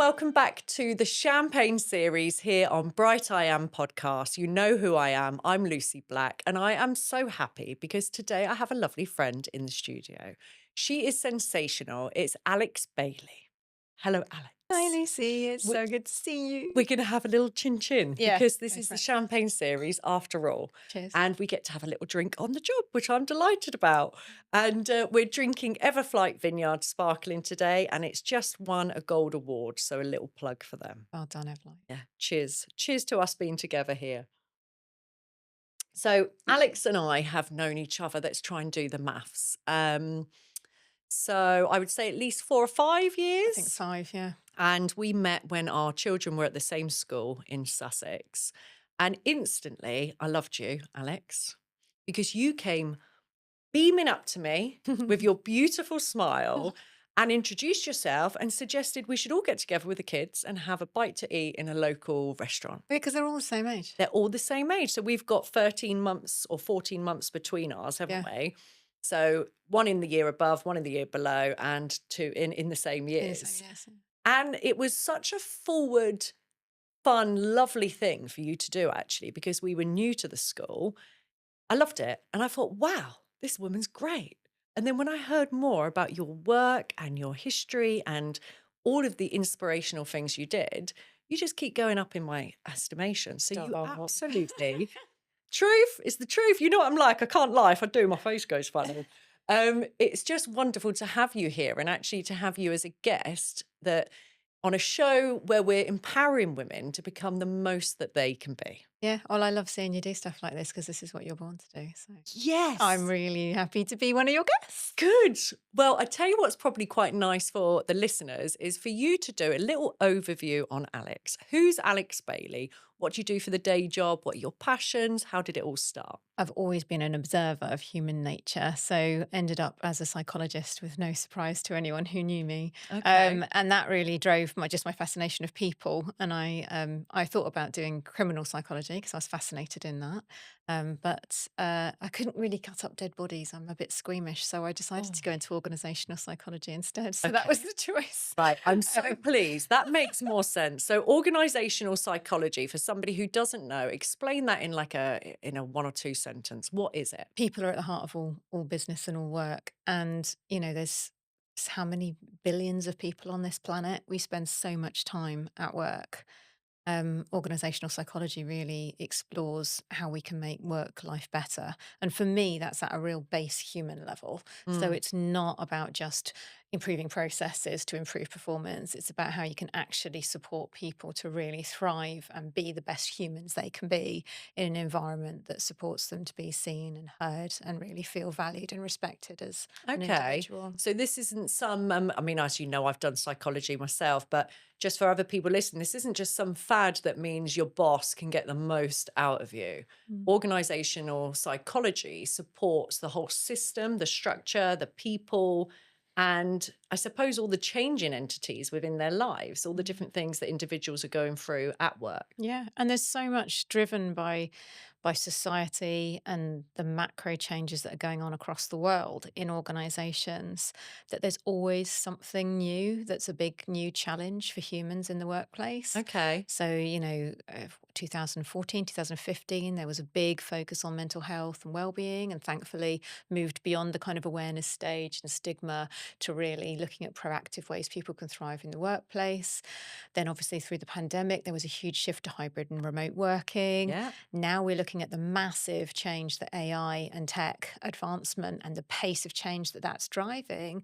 welcome back to the Champagne series here on BrightIAM podcast. You know who I am. I'm Lucy Black, and I am so happy because today I have a lovely friend in the studio. She is sensational. It's Alex Bailey. Hello, Alex. Hi, Lucy. It's We- so good to see you. We're going to have a little chin-chin Yeah, because this go is for the it. Champagne series after all. Cheers. And we get to have a little drink on the job, which I'm delighted about. And we're drinking Everflight Vineyard Sparkling today, and it's just won a gold award. So a little plug for them. Well done, Evelyn. Yeah, cheers. Cheers to us being together here. So Alex and I have known each other. Let's try and do the maths. So I would say at least 4 or 5 years. I think 5, yeah. And we met when our children were at the same school in Sussex. And instantly, I loved you, Alex, because you came beaming up to me with your beautiful smile and introduced yourself and suggested we should all get together with the kids and have a bite to eat in a local restaurant. Because they're all the same age. They're all the same age. So we've got 13 months or 14 months between ours, haven't we? So one in the year above, one in the year below, and two in the same years. Yes. And it was such a forward, fun, lovely thing for you to do, actually, because we were new to the school. I loved it. And I thought, wow, this woman's great. And then when I heard more about your work and your history and all of the inspirational things you did, you just keep going up in my estimation. So you absolutely, truth is the truth. You know what I'm like. I can't lie. If I do, my face goes funny. It's just wonderful to have you here and actually to have you as a guest that on a show where we're empowering women to become the most that they can be. Yeah. Well, I love seeing you do stuff like this because this is what you're born to do. So Yes. I'm really happy to be one of your guests. Good. Well, I tell you what's probably quite nice for the listeners is for you to do a little overview on Alex. Who's Alex Bailey? What do you do for the day job? What are your passions? How did it all start? I've always been an observer of human nature, so ended up as a psychologist with no surprise to anyone who knew me. Okay. And that really drove my fascination of people. And I thought about doing criminal psychology because I was fascinated in that. But I couldn't really cut up dead bodies. I'm a bit squeamish, so I decided to go into organisational psychology instead. So that was the choice. Right. I'm so pleased. That makes more sense. So organizational psychology, for somebody who doesn't know, explain that in a 1 or 2 sentence. What is it? People are at the heart of all business and all work. And, there's how many billions of people on this planet. We spend so much time at work. Organizational psychology really explores how we can make work life better. And for me, that's at a real base human level. So it's not about just improving processes to improve performance. It's about how you can actually support people to really thrive and be the best humans they can be in an environment that supports them to be seen and heard and really feel valued and respected as an individual. So this isn't some, as you know, I've done psychology myself, but just for other people listening, this isn't just some fad that means your boss can get the most out of you. Organizational psychology supports the whole system, the structure, the people, and I suppose all the changing entities within their lives, all the different things that individuals are going through at work. Yeah, and there's so much driven by society and the macro changes that are going on across the world in organizations that there's always something new that's a big new challenge for humans in the workplace. Okay. So, 2014, 2015, there was a big focus on mental health and well-being, and thankfully moved beyond the kind of awareness stage and stigma to really looking at proactive ways people can thrive in the workplace. Then obviously through the pandemic, there was a huge shift to hybrid and remote working. Yeah. Now we're looking at the massive change that AI and tech advancement and the pace of change that that's driving,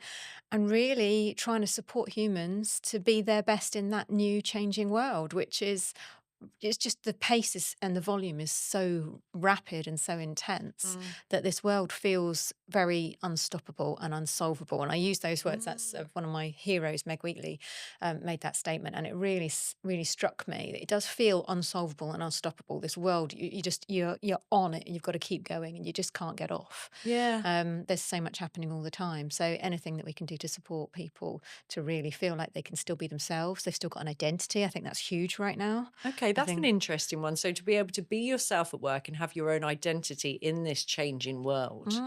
and really trying to support humans to be their best in that new changing world, which is it's just the pace and the volume is so rapid and so intense that this world feels very unstoppable and unsolvable. And I use those words. That's one of my heroes, Meg Wheatley, made that statement, and it really, really struck me that it does feel unsolvable and unstoppable. This world, you're on it, and you've got to keep going, and you just can't get off. Yeah. There's so much happening all the time. So anything that we can do to support people to really feel like they can still be themselves, they've still got an identity. I think that's huge right now. Okay, that's an interesting one. So to be able to be yourself at work and have your own identity in this changing world.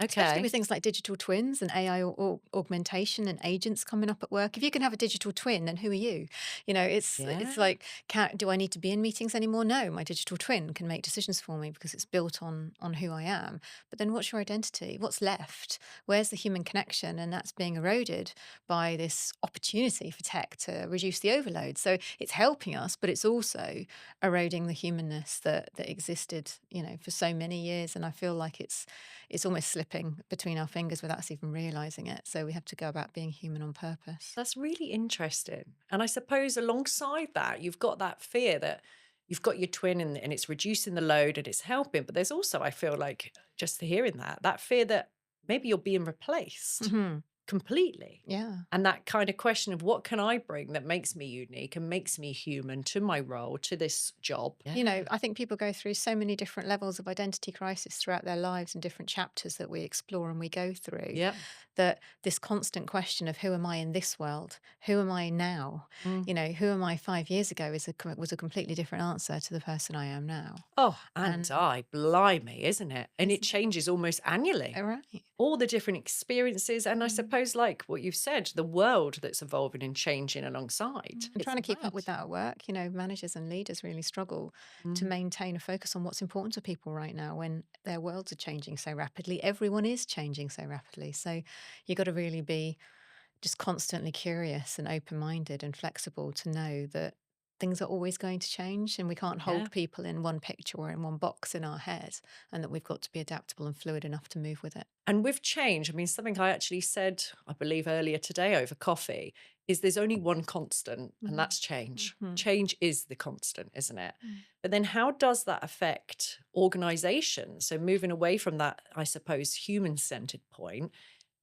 Especially Okay. with things like digital twins and AI augmentation and agents coming up at work. If you can have a digital twin, then who are you? You know, it's Yeah. like, do I need to be in meetings anymore? No, my digital twin can make decisions for me because it's built on who I am. But then what's your identity? What's left? Where's the human connection? And that's being eroded by this opportunity for tech to reduce the overload. So it's helping us, but it's also eroding the humanness that existed, for so many years. And I feel like it's almost slipping between our fingers without us even realizing it. So we have to go about being human on purpose. That's really interesting. And I suppose alongside that, you've got that fear that you've got your twin and it's reducing the load and it's helping. But there's also, I feel like, just hearing that fear that maybe you're being replaced Hmm. completely. Yeah. And that kind of question of what can I bring that makes me unique and makes me human to my role, to this job? Yeah. I think people go through so many different levels of identity crisis throughout their lives and different chapters that we explore and we go through. Yep. That this constant question of who am I in this world? Who am I now? Mm. Who am I 5 years ago was a completely different answer to the person I am now. Oh, and And I, blimey, isn't it? And it isn't it changes almost annually. right? All the different experiences, and I Mm. suppose, like what you've said, the world that's evolving and changing alongside. And It's trying to keep up mad. with that at work, managers and leaders really struggle to Mm. maintain a focus on what's important to people right now when their worlds are changing so rapidly. Everyone is changing so rapidly. So you've got to really be just constantly curious and open minded and flexible to know that things are always going to change and we can't Yeah. hold people in one picture or in one box in our head, and that we've got to be adaptable and fluid enough to move with it. And with change, I mean, something I actually said, I believe earlier today over coffee, is there's only one constant, and Mhm. that's change. Mhm. Change is the constant, isn't it? Mm. But then how does that affect organizations? So moving away from that, I suppose, human centered point,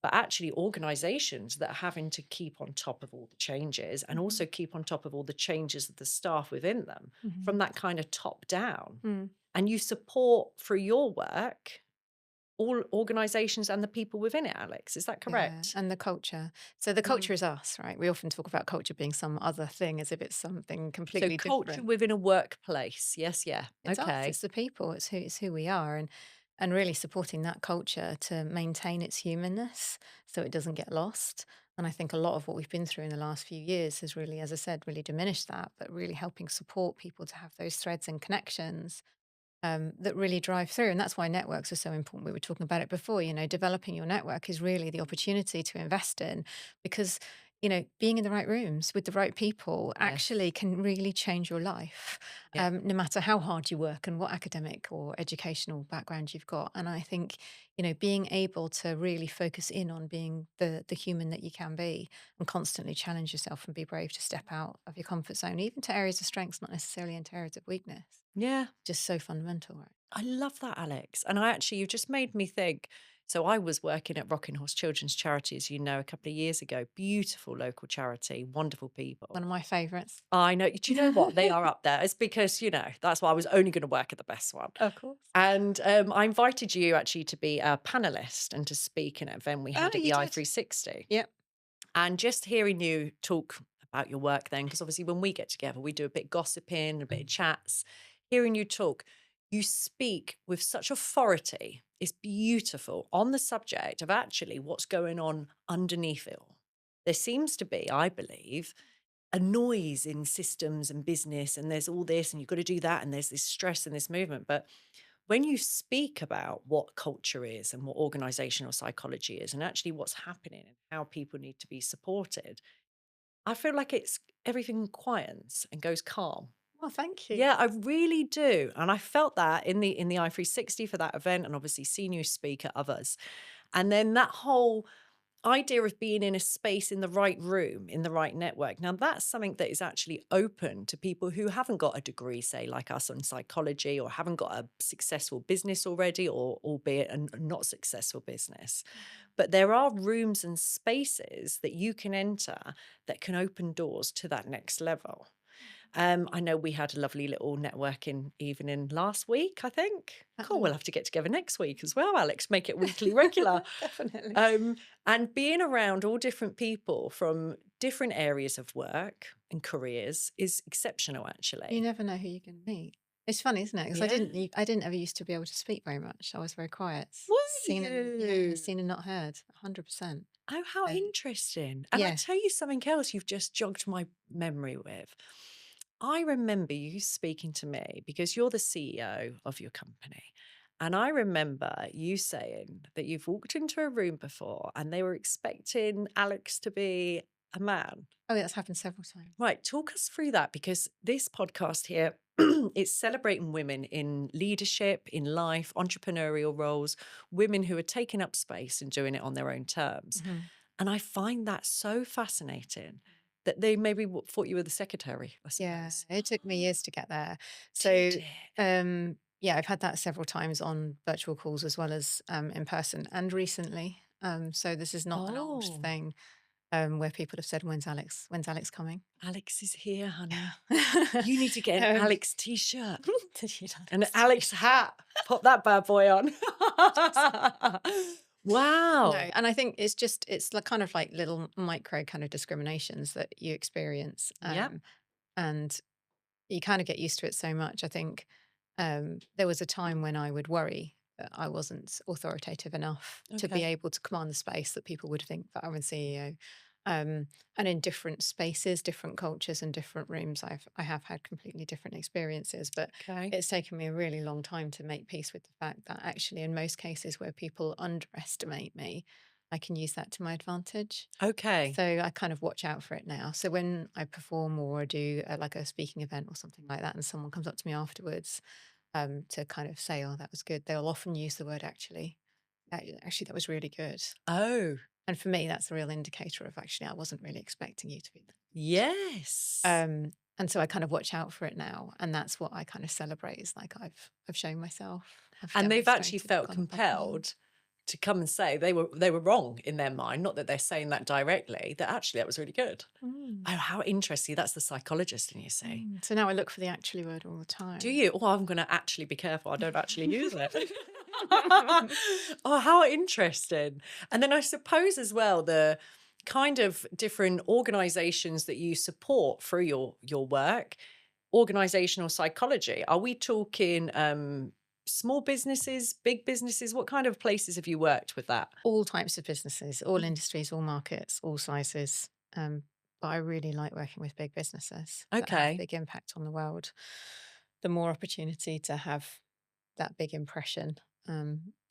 but actually organizations that are having to keep on top of all the changes and also Mhm. keep on top of all the changes of the staff within them from Mhm. that kind of top down. Mm. And you support through your work all organizations and the people within it, Alex. Is that Yeah, correct? and the culture. So the Mm. culture is us, right? We often talk about culture being some other thing as if it's something So completely culture different. within a workplace. Yes, yeah. It's us, Okay. it's the people, it's who we are, and really supporting that culture to maintain its humanness so it doesn't get lost. And I think a lot of what we've been through in the last few years has really, as I said, really diminished that, but really helping support people to have those threads and connections that really drive through. And that's why networks are so important. We were talking about it before. Developing your network is really the opportunity to invest in, because, being in the right rooms with the right people Yes. actually can really change your life, Yeah. no matter how hard you work and what academic or educational background you've got. And I think, being able to really focus in on being the human that you can be and constantly challenge yourself and be brave to step out of your comfort zone, even to areas of strengths, not necessarily into areas of weakness. Yeah. Just so fundamental, right? I love that, Alex. And I actually, you've just made me think. So I was working at Rocking Horse Children's Charity, as you know, a couple of years ago. Beautiful local charity, wonderful One people. of my favourites. I know. Do you know what? They are up there. It's because, that's why I was only going to work at the best one. Of course. And I invited you actually to be a panelist and to speak in an event we Oh, had at you the did? i360. Yep. And just hearing you talk about your work then, because obviously when we get together, we do a bit of gossiping, a bit of chats. Hearing you talk, you speak with such authority. It's beautiful on the subject of actually what's going on underneath it all. There seems to be, I believe, a noise in systems and business, and there's all this, and you've got to do that, and there's this stress and this movement. But when you speak about what culture is and what organizational psychology is, and actually what's happening and how people need to be supported, I feel like it's everything quiets and goes calm. Well, thank you. Yeah, I really do. And I felt that in the i360 for that event, and obviously seen you speak at others. And then that whole idea of being in a space in the right room, in the right network. Now, that's something that is actually open to people who haven't got a degree, say, like us in psychology, or haven't got a successful business already, or albeit a not successful business. But there are rooms and spaces that you can enter that can open doors to that next level. I know we had a lovely little networking evening last week, I think. Cool, we'll have to get together next week as well, Alex, make it weekly regular. Definitely. Um, and being around all different people from different areas of work and careers is exceptional, You actually. never know who you're going to meet. It's funny, isn't it? Because Yeah. I didn't ever used to be able to speak very much. I was very quiet. Were Seen and yeah, you? seen and not heard, 100%. Oh, how Um, interesting. And I yeah. tell you something else you've just jogged my memory with. I remember you speaking to me because you're the CEO of your company. And I remember you saying that you've walked into a room before and they were expecting Alex to be a man. Oh, that's happened several times. Right, talk us through that because this podcast here it's celebrating women in leadership, in life, entrepreneurial roles, women who are taking up space and doing it on their own terms. Mhm. And I find that so fascinating that they maybe thought you were the secretary, I Yeah, suppose. it took me years to get there. Did So, it? yeah, I've had that several times on virtual calls as well as in person and recently. So this is not an old Oh, thing where people have said, When's Alex coming?" Alex is here, honey. Yeah. You need to get an um, Alex t-shirt did you and an Alex Alex hat. Pop that bad boy on. No, Wow. and I think it's like kind of like little micro kind of discriminations that you experience, Yep. and you kind of get used to it so much. I think there was a time when I would worry that I wasn't authoritative enough to be Okay. able to command the space that people would think that I'm a CEO. And in different spaces, different cultures, and different rooms, I have had completely different experiences. But Okay. it's taken me a really long time to make peace with the fact that actually, in most cases where people underestimate me, I can use that to my advantage. Okay. So I kind of watch out for it now. So when I perform or I do like a speaking event or something like that, and someone comes up to me afterwards to kind of say, "Oh, that was good," they'll often use the word "actually." Actually, that was really good. Oh, And for me, that's a real indicator of actually, I wasn't really expecting you to be yes. there. And so I kind of watch out for it now, and that's what I kind of celebrate. Is like I've shown myself, I've And they've actually demonstrated, I've felt gone above and beyond. compelled to come and say they were wrong in their mind, not that they're saying that directly, that actually that was really good. Mm, Oh, how interesting. That's the psychologist in you, see. mm. So now I look for the actually word all the Do time. you? Oh, I'm going to actually be careful. I don't actually use it. Oh, how interesting. And then I suppose as well, the kind of different organizations that you support through your work, organizational psychology. Are we talking small businesses, big businesses? What kind of places have you worked with that? All types of businesses, all Mm. industries, all markets, all sizes. But I really like working with big businesses that have Okay. big impact on the world. The more opportunity to have that big impression,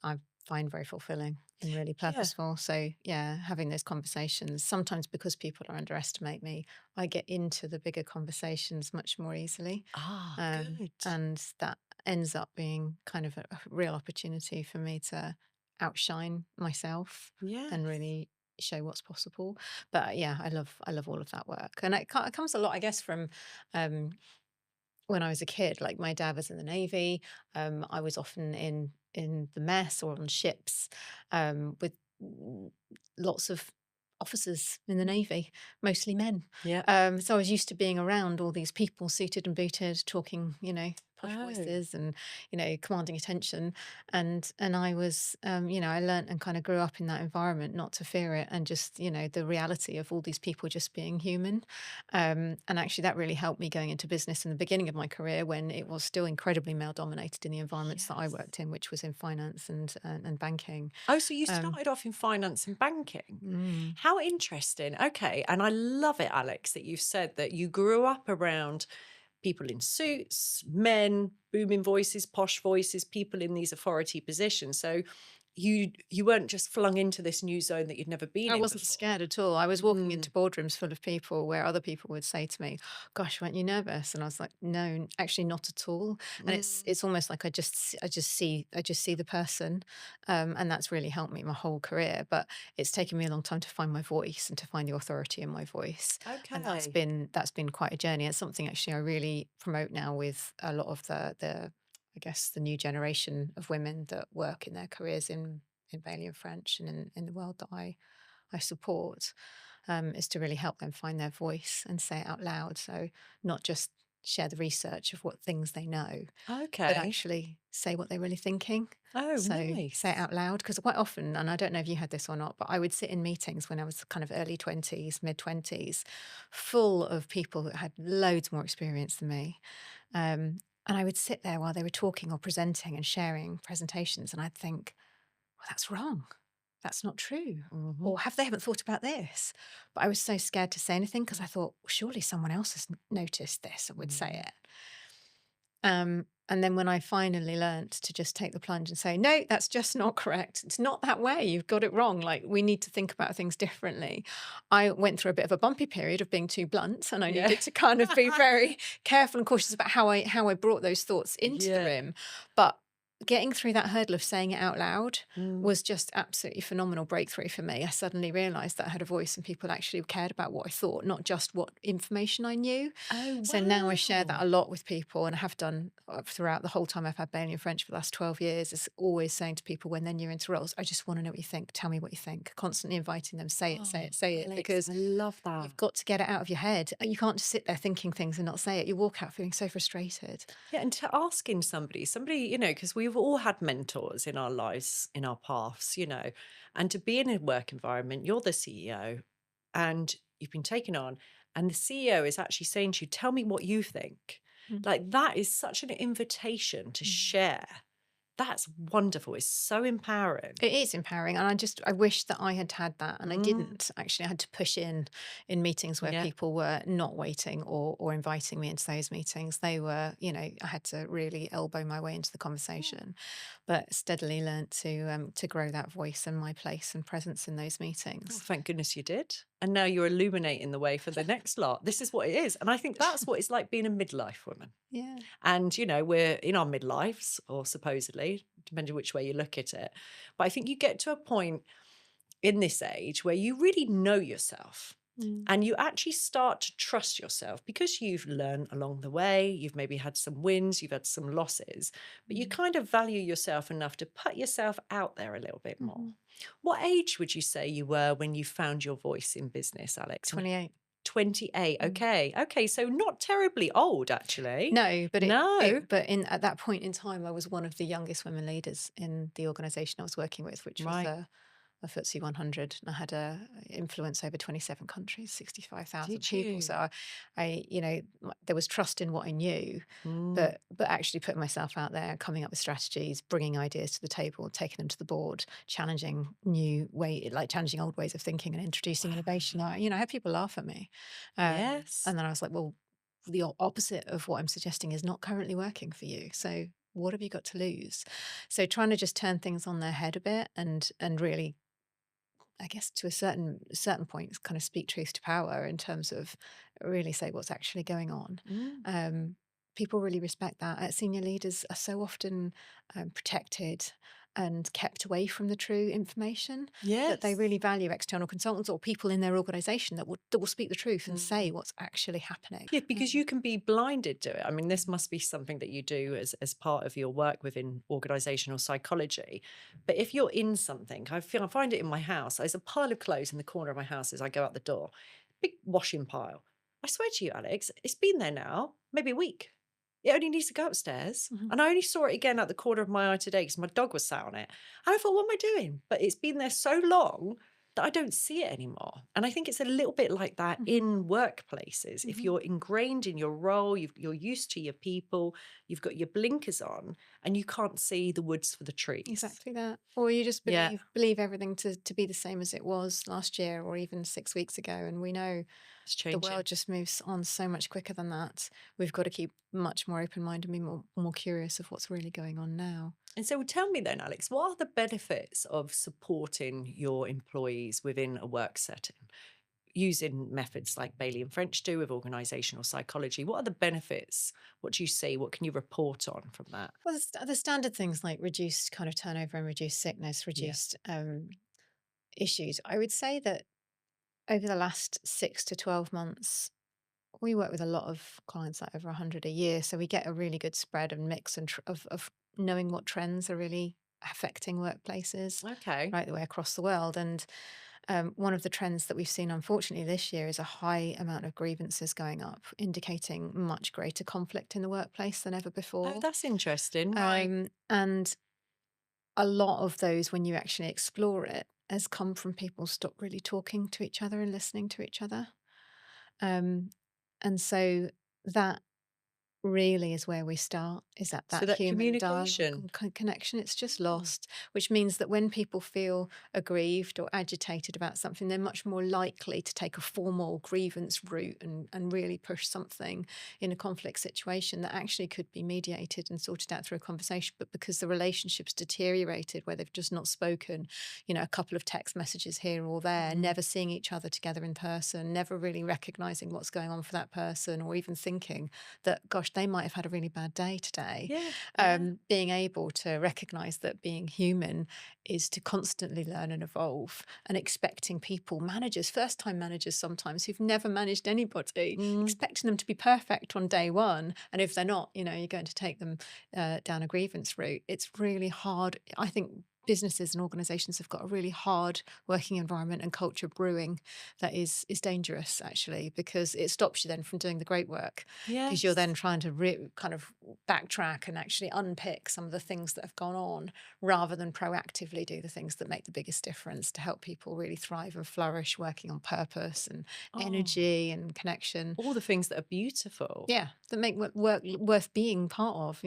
I find very fulfilling and really Yeah. purposeful. So, yeah, having those conversations, sometimes because people underestimate me, I get into the bigger conversations much more easily. Ah, good. And that ends up being kind of a real opportunity for me to outshine myself and Yes. really show what's possible. But yeah, I love all of that work, and it comes a lot, I guess, from um, when I was a kid. Like my dad was in the Navy. I was often in the mess or on ships with mm, lots of officers in the Navy, mostly men. Yeah. So I was used to being around all these people suited and booted, talking, posh Oh, voices and, commanding attention. And I was, I learnt and kind of grew up in that environment, not to fear it, and just, the reality of all these people just being human. And actually, that really helped me going into business in the beginning of my career when it was still incredibly male dominated in the environments that I yes. worked in, which was in finance and banking. Oh, so you Um, started off in finance and banking. mm, How interesting. Okay. And I love it, Alex, that you've said that you grew up around people in suits, men, booming voices, posh voices, people in these authority positions. So you weren't just flung into this new zone that you'd never been I in wasn't before. scared at all. I was walking Mm, into boardrooms full of people where other people would say to me, "Gosh, weren't you nervous?" And I was like, "No, actually, not at all." And mm. it's almost like I just see the person, and that's really helped me my whole career. But it's taken me a long time to find my voice and to find the authority in my voice, and Okay. that's been quite a journey. It's something actually I really promote now with a lot of the I guess the new generation of women that work in their careers in Bailey and French and in the world that I support, is to really help them find their voice and say it out loud. So not just share the research of what things they know, but Okay. actually say what they're really thinking. Oh, So say it nice. out loud. Because quite often, and I don't know if you had this or not, but I would sit in meetings when I was kind of early 20s, mid 20s, full of people that had loads more experience than me. Um, And I would sit there while they were talking or presenting and sharing presentations, and I'd think, well, that's wrong. That's not true. Mhm. Or have they haven't thought about this? But I was so scared to say anything because I thought, well, surely someone else has noticed this and would say Mm. it. And then when I finally learnt to just take the plunge and say, no, that's just not correct. It's not that way. You've got it wrong. Like, we need to think about things differently. I went through a bit of a bumpy period of being too blunt, and I Yeah. needed to kind of be very careful and cautious about how I brought those thoughts into the Yeah. room. But getting through that hurdle of saying it out loud Mm. was just absolutely phenomenal breakthrough for me. I suddenly realized that I had a voice and people actually cared about what I thought, not just what information I knew. Oh, So now I share wow. that a lot with people, and I have done throughout the whole time I've had Bailey and French for the last 12 years. Is always saying to people when they're new into roles, I just want to know what you think. Tell me what you think. Constantly inviting them, say it, say Oh, it, say it, Alex, because I love that. you've got to get it out of your head. You can't just sit there thinking things and not say it. You walk out feeling so frustrated. Yeah, and to asking somebody, because we've all had mentors in our lives, in our paths, and to be in a work environment, you're the CEO and you've been taken on, and the CEO is actually saying to you, tell me what you think. Mm. Like that is such an invitation to share. That's wonderful. It's so empowering. It is empowering, and I wish that I had had that, and I Mm, didn't. Actually, I had to push in meetings where yeah. people were not waiting or inviting me into those meetings. They were, I had to really elbow my way into the conversation, but steadily learnt to grow that voice and my place and presence in those Oh, meetings. thank goodness you did. And now you're illuminating the way for the next lot. This is what it is. And I think that's what it's like being a midlife woman. Yeah. And, we're in our midlives, or supposedly, depending which way you look at it. But I think you get to a point in this age where you really know yourself Mm. and you actually start to trust yourself because you've learned along the way. You've maybe had some wins, you've had some losses, but you Mm. kind of value yourself enough to put yourself out there a little bit more. Mhm. What age would you say you were when you found your voice in business, Alex? 28. 28. Mm. Okay. Okay. So not terribly old, actually. No, but No. at that point in time, I was one of the youngest women leaders in the organisation I was working with, which was Right. a FTSE 100. And I had a influence over 27 countries, 65,000 Did people. you? So there was trust in what I knew, Mm. but actually putting myself out there, coming up with strategies, bringing ideas to the table, taking them to the board, challenging old ways of thinking and introducing innovation. I had people laugh at me, Yes. and then I was like, well, the opposite of what I'm suggesting is not currently working for you. So what have you got to lose? So trying to just turn things on their head a bit and really, I guess, to a certain point, kind of speak truth to power in terms of really say what's actually going on. Mm. Um, People really respect that. Senior leaders are so often protected and kept away from the true information that they Yes. really value external consultants or people in their organisation that will speak the truth and say Mm. what's actually happening. Yeah, because you can be blinded to it. I mean, this Mm. must be something that you do as part of your work within organizational psychology. But if you're in something, I find it in my house. There's a pile of clothes in the corner of my house as I go out the door. Big washing pile. I swear to you, Alex, it's been there now, maybe a week. It only needs to go upstairs. Mhm. And I only saw it again at the corner of my eye today because my dog was sat on it. And I thought, what am I doing? But it's been there so long that I don't see it anymore. And I think it's a little bit like that Mhm. in workplaces. If Mhm. you're ingrained in your role, you're used to your people, you've got your blinkers on, and you can't see the woods for the trees. Exactly that. Or you just Yeah, believe everything to be the same as it was last year or even 6 weeks ago. And we know it's the changing. world just moves on so much quicker than that. We've got to keep much more open minded and be more curious of what's really going on now. And so tell me then, Alex, what are the benefits of supporting your employees within a work setting? Using methods like Bailey and French do with organizational psychology. What are the benefits? What do you see? What can you report on from that? Well, the standard things like reduced kind of turnover and reduced sickness, Yeah. reduced issues. I would say that over the last 6 to 12 months, we work with a lot of clients, like over 100 a year. So we get a really good spread and mix of knowing what trends are really affecting workplaces Okay. right the way across the world. And one of the trends that we've seen, unfortunately, this year is a high amount of grievances going up, indicating much greater conflict in the workplace than ever Oh, before. that's interesting. Right. And a lot of those, when you actually explore it, has come from people stop really talking to each other and listening to each other. Um, and so that really is where we start, is at So that that human dialogue communication. and connection. It's just Mm. lost, which means that when people feel aggrieved or agitated about something, they're much more likely to take a formal grievance route and really push something in a conflict situation that actually could be mediated and sorted out through a conversation. But because the relationship's deteriorated, where they've just not spoken, a couple of text messages here or there, Mm. never seeing each other together in person, never really recognizing what's going on for that person, or even thinking that, gosh, they might have had a really bad day today. Yeah, yeah. Being able to recognize that being human is to constantly learn and evolve, and expecting people, managers, first time managers sometimes who've never managed anybody, Mm. expecting them to be perfect on day one. And if they're not, you're going to take them down a grievance route. It's really hard. I think businesses and organizations have got a really hard working environment and culture brewing that is dangerous, actually, because it stops you then from doing the great work, because you're then Yes. trying to kind of backtrack and actually unpick some of the things that have gone on, rather than proactively do the things that make the biggest difference to help people really thrive and flourish, working on purpose and Oh, energy and connection. all the things that are beautiful. Yeah, that make work worth being part of,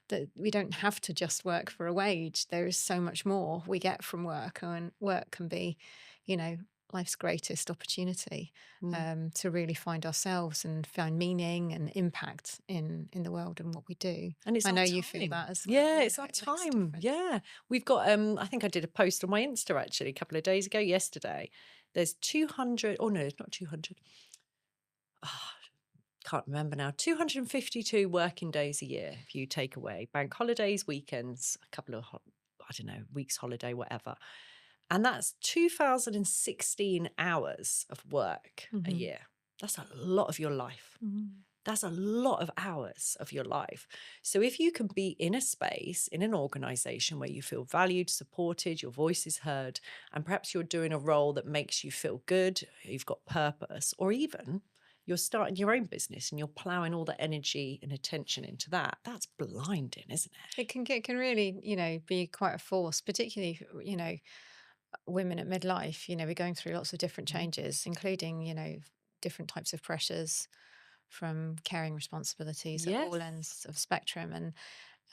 that we don't have to just work for a wage. There is so much more we get from work, and work can be, you know, life's greatest opportunity, Mm. to really find ourselves and find meaning and impact in the world and what we do. And it's I our know you feel time. that as well. Yeah, it's our It makes a time. difference. Yeah. We've got I think I did a post on my Insta actually a couple of days ago, yesterday. There's 200, oh no, it's not 200. Ah, can't remember now. 252 working days a year if you take away bank holidays, weekends, a couple of I don't know, weeks holiday, whatever. And that's 2016 hours of work a Hmm. year. That's a lot of your life. Hmm. That's a lot of hours of your life. So if you can be in a space, in an organization where you feel valued, supported, your voice is heard, and perhaps you're doing a role that makes you feel good, you've got purpose, or even you're starting your own business and you're plowing all the energy and attention into that, that's blinding, isn't it? It can really, be quite a force, particularly, women at midlife. We're going through lots of different Mhm. changes, including, different types of pressures from caring responsibilities at all Yes. ends of spectrum,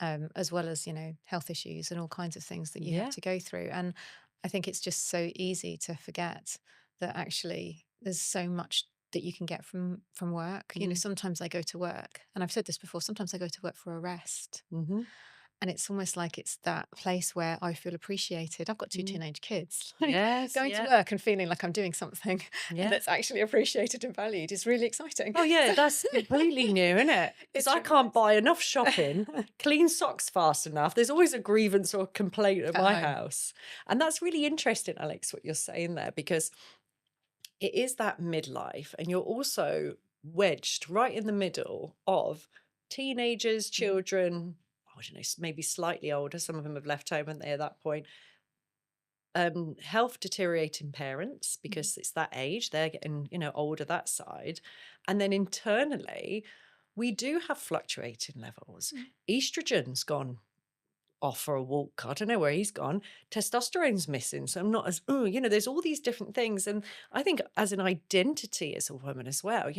and as well as, health issues and all kinds of things that you have Yeah. to go through. And I think it's just so easy to forget that actually there's so much that you can get from work. Mm. Sometimes I go to work, and I've said this before, sometimes I go to work for a rest. Hmm. And it's almost like it's that place where I feel appreciated. I've got two Mm. teenage kids. Like, Yes. going to Yeah. work and feeling like I'm doing something and Yeah. that's actually appreciated and valued is really exciting. Oh yeah, So that's completely new, isn't it? Because it's I really can't nice. buy enough shopping, clean socks fast enough. There's always a grievance or complaint at At my home. house. And that's really interesting, Alex, what you're saying there, because it is that midlife, and you're also wedged right in the middle of teenagers, Mm, children, I don't know, maybe slightly older. Some of them have left home, and they at that point. Health deteriorating parents, mm, because it's that age, they're getting, older that side. And then internally, we do have fluctuating levels. mm, Estrogen's gone off for a walk. I don't know where he's gone. Testosterone's missing. So I'm not as, oh, there's all these different things. And I think as an identity as a woman as well,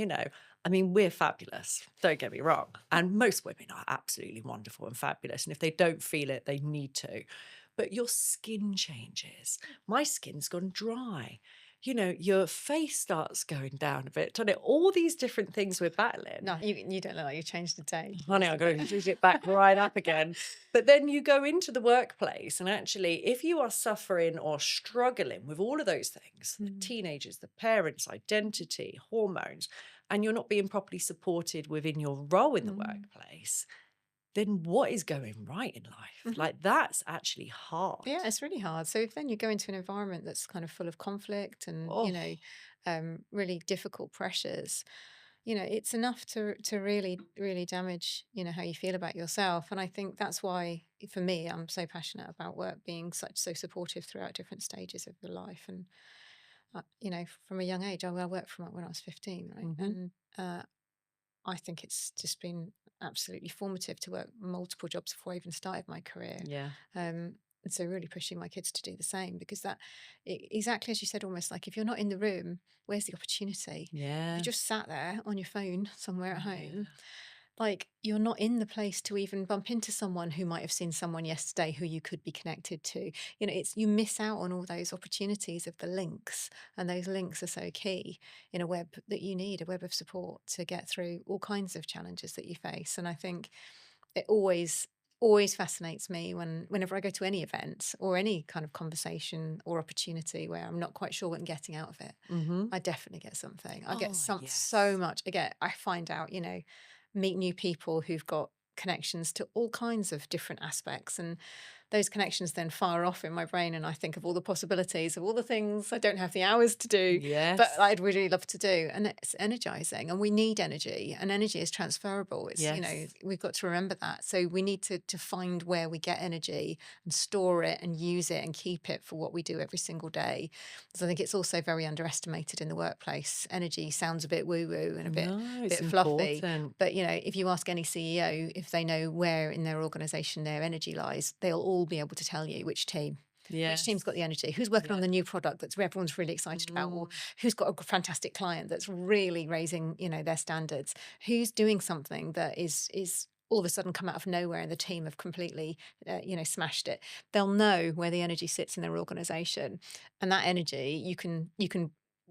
I mean, we're fabulous. Don't get me wrong. And most women are absolutely wonderful and fabulous. And if they don't feel it, they need to. But your skin changes. My skin's gone dry. Your face starts going down a bit. Doesn't it? All these different things we're battling. no, you don't look like you changed a day. Honey, I've got to shoot it back right up again. But then you go into the workplace, and actually, if you are suffering or struggling with all of those things, the Mm, teenagers, the parents, identity, hormones, and you're not being properly supported within your role in the mm, workplace, then what is going right in life? mhm. Like, that's actually hard. Yeah, it's really hard. So if then you go into an environment that's kind of full of conflict and, Oh, really difficult pressures, it's enough to really damage, how you feel about yourself. And I think that's why, for me, I'm so passionate about work being so supportive throughout different stages of your life. And from a young age, I worked from when I was 15, right? hmm, And I think it's just been absolutely formative to work multiple jobs before I even started my career. yeah, And so really pushing my kids to do the same, because exactly as you said, almost like if you're not in the room, where's the opportunity? If you yeah, just sat there on your phone somewhere at yeah. home, like you're not in the place to even bump into someone who might have seen someone yesterday who you could be connected to. It's you miss out on all those opportunities of the links, and those links are so key in a web that you need, a web of support to get through all kinds of challenges that you face. And I think it always fascinates me whenever I go to any event or any kind of conversation or opportunity where I'm not quite sure what I'm getting out of it. Hmm. I definitely get something. I get Oh, so yes. much. I find out, meet new people who've got connections to all kinds of different aspects, and those connections then fire off in my brain, and I think of all the possibilities of all the things I don't have the hours to do, but Yes. I'd really love to do. And it's energizing, and we need energy, and energy is transferable. Yes. We've got to remember that. So we need to find where we get energy and store it and use it and keep it for what we do every single day. So I think it's also very underestimated in the workplace. Energy sounds a bit woo woo and a bit No, it's bit fluffy, important. but if you ask any CEO if they know where in their organization their energy lies, they'll all be able to tell you which team's got Yes. the energy, who's working on Yeah. the new product that's everyone's really excited about, or Mm. who's got a fantastic client that's really raising, their standards, who's doing something that is all of a sudden come out of nowhere and the team have completely, smashed it. They'll know where the energy sits in their organization, and that energy you can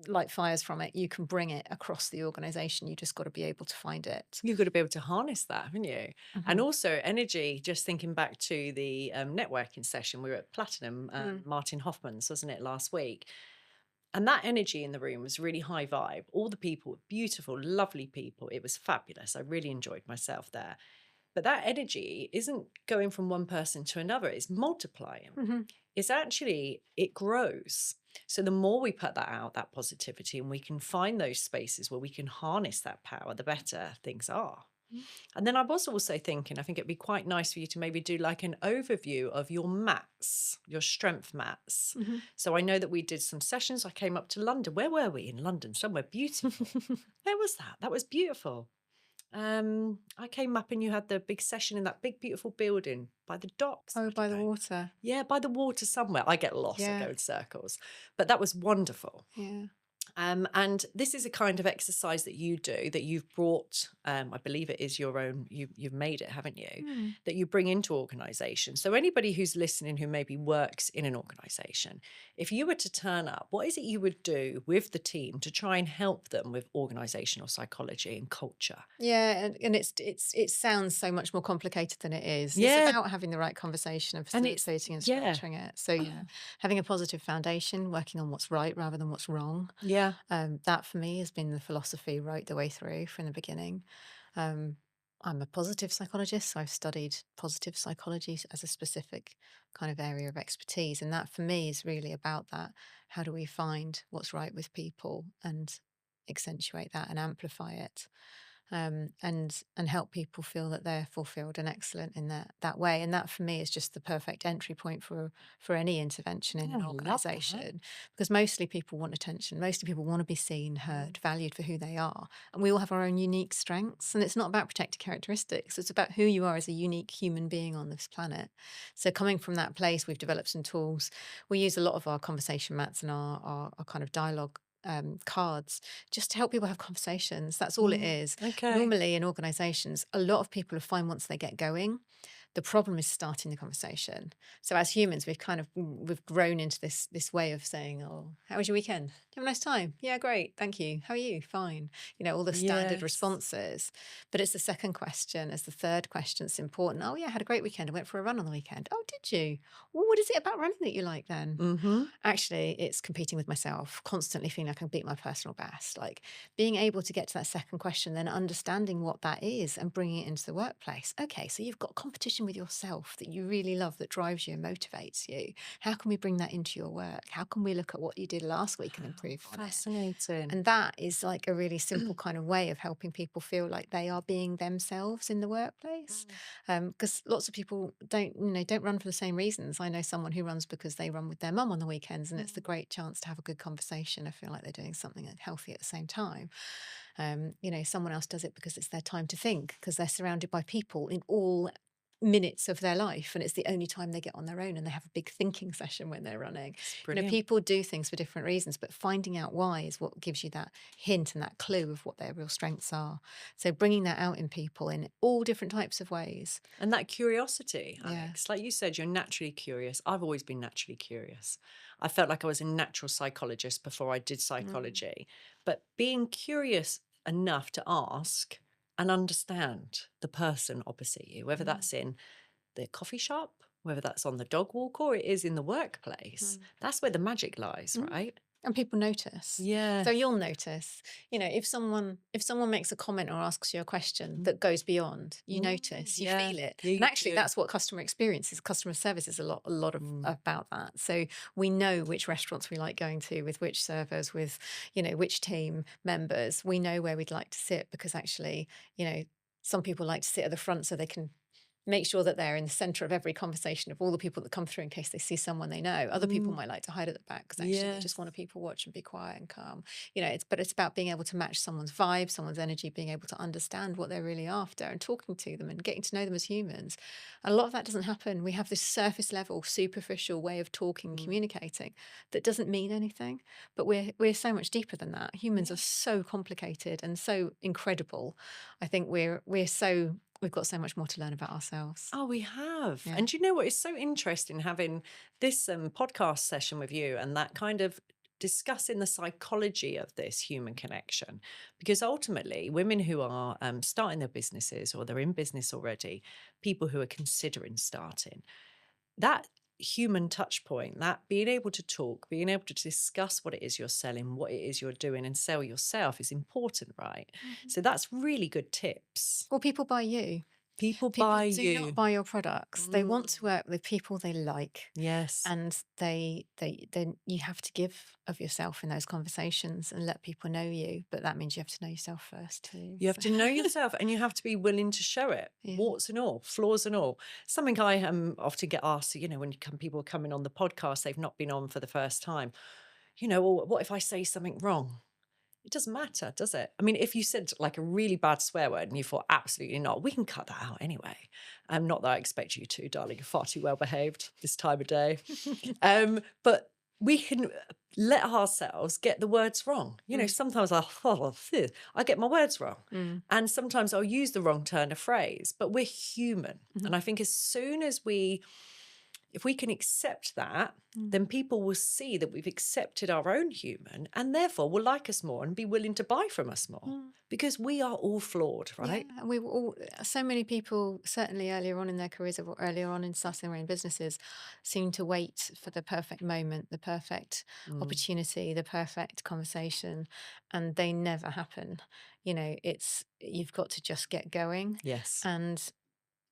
light fires from it. You can bring it across the organization. You just got to be able to find it. You've got to be able to harness that, haven't you? And Hmm. also energy, just thinking back to the networking session, we were at Platinum, Mm. Martin Hoffman's, wasn't it, last week? And that energy in the room was really high vibe. All the people were beautiful, lovely people. It was fabulous. I really enjoyed myself there. But that energy isn't going from one person to another, it's multiplying. Hmm. It's actually, it grows. So the more we put that out, that positivity, and we can find those spaces where we can harness that power, the better things are. And then I was also thinking, I think it'd be quite nice for you to maybe do like an overview of your mats, your strength mats. Hmm. So I know that we did some sessions. I came up to London. Where were we? In London, somewhere beautiful. Where was that? That was beautiful. I came up and you had the big session in that big, beautiful building by the docks. Oh, I by don't the know. water. Yeah, by the water somewhere. I get lost. I Yeah. go in circles. But that was wonderful. Yeah. And this is a kind of exercise that you do that you've brought, I believe it is your own, you've made it, haven't you? Mm. That you bring into organizations. So anybody who's listening who maybe works in an organization, if you were to turn up, what is it you would do with the team to try and help them with organizational psychology and culture? Yeah, and it sounds so much more complicated than it is. It's Yeah. about having the right conversation and And it's, facilitating and yeah. structuring it. So yeah, having a positive foundation, working on what's right rather than what's wrong. Yeah. That for me has been the philosophy right the way through from the beginning. Um, I'm a positive psychologist, so I've studied positive psychology as a specific kind of area of expertise. And that for me is really about that. How do we find what's right with people and accentuate that and amplify it? And help people feel that they're fulfilled and excellent in that way. And that for me is just the perfect entry point for any intervention in Yeah, an I love that. organization, because mostly people want attention, mostly people want to be seen, heard, valued for who they are, and we all have our own unique strengths, and it's not about protected characteristics, it's about who you are as a unique human being on this planet. So coming from that place, we've developed some tools. We use a lot of our conversation mats and our kind of dialogue cards, just to help people have conversations. That's all it is. Okay. Normally in organizations, a lot of people are fine once they get going. The problem is starting the conversation. So as humans, we've grown into this way of saying, "Oh, how was your weekend? Did you have a nice time? Yeah, great, thank you. How are you? Fine." All the standard Yes. responses. But it's the second question, as the third question that's important. "Oh yeah, I had a great weekend. I went for a run on the weekend." "Oh, did you? Well, what is it about running that you like then?" Mm-hmm. Actually, it's competing with myself, constantly feeling like I can beat my personal best. Like being able to get to that second question, then understanding what that is and bringing it into the workplace. Okay, so you've got competition with yourself that you really love, that drives you and motivates you. How can we bring that into your work? How can we look at what you did last week and improve on it? Fascinating. And that is like a really simple kind of way of helping people feel like they are being themselves in the workplace. Because lots of people don't run for the same reasons. I know someone who runs because they run with their mum on the weekends, and it's the great chance to have a good conversation. I feel like they're doing something healthy at the same time. Someone else does it because it's their time to think, because they're surrounded by people in all minutes of their life, and it's the only time they get on their own, and they have a big thinking session when they're running. It's You know, brilliant. people do things for different reasons, but finding out why is what gives you that hint and that clue of what their real strengths are. So bringing that out in people in all different types of ways. And that curiosity, Yeah. Alex, like you said, you're naturally curious. I've always been naturally curious. I felt like I was a natural psychologist before I did psychology. But being curious enough to ask and understand the person opposite you, whether that's in the coffee shop, whether that's on the dog walk, or it is in the workplace, that's where the magic lies, Mm. right? And people notice. Yeah. So you'll notice, you know, if someone makes a comment or asks you a question that goes beyond, you notice, you Yeah. feel it. Yeah, And you actually do. that's what customer experience is. Customer service is a lot of about that. So we know which restaurants we like going to, with which servers, with, you know, which team members. We know where we'd like to sit, because actually, you know, some people like to sit at the front so they can make sure that they're in the center of every conversation of all the people that come through in case they see someone they know. Other people might like to hide at the back because actually they just want to people watch and be quiet and calm. You know, it's about being able to match someone's vibe, someone's energy, being able to understand what they're really after and talking to them and getting to know them as humans. And a lot of that doesn't happen. We have this surface level, superficial way of talking and communicating that doesn't mean anything. But we're so much deeper than that. Humans are so complicated and so incredible. I think we've got so much more to learn about ourselves. Oh, we have. Yeah. And you know what? It's so interesting having this podcast session with you and that kind of discussing the psychology of this human connection. Because ultimately, women who are starting their businesses or they're in business already, people who are considering starting, that human touch point, that being able to talk, being able to discuss what it is you're selling, what it is you're doing, and sell yourself is important, right? So that's really good tips. Well, people buy you. People People buy do not you. buy your products. They want to work with people they like. Yes. And then you have to give of yourself in those conversations and let people know you. But that means you have to know yourself first too. You have to know yourself and you have to be willing to show it, warts and all, flaws and all. Something I often get asked, you know, when people are coming on the podcast, they've not been on for the first time, you know, well, what if I say something wrong? It doesn't matter, does it? I mean, if you said like a really bad swear word and you thought, absolutely not, we can cut that out anyway. Not that I expect you to, darling, you're far too well behaved this time of day. But we can let ourselves get the words wrong. You know, sometimes I get my words wrong. And sometimes I'll use the wrong turn of phrase, but we're human. And I think as soon as if we can accept that, then people will see that we've accepted our own human and therefore will like us more and be willing to buy from us more because we are all flawed, right? Yeah, we were all, so many people, certainly earlier on in their careers or earlier on in starting their own businesses, seem to wait for the perfect moment, the perfect opportunity, the perfect conversation, and they never happen. You know, you've got to just get going. Yes. And,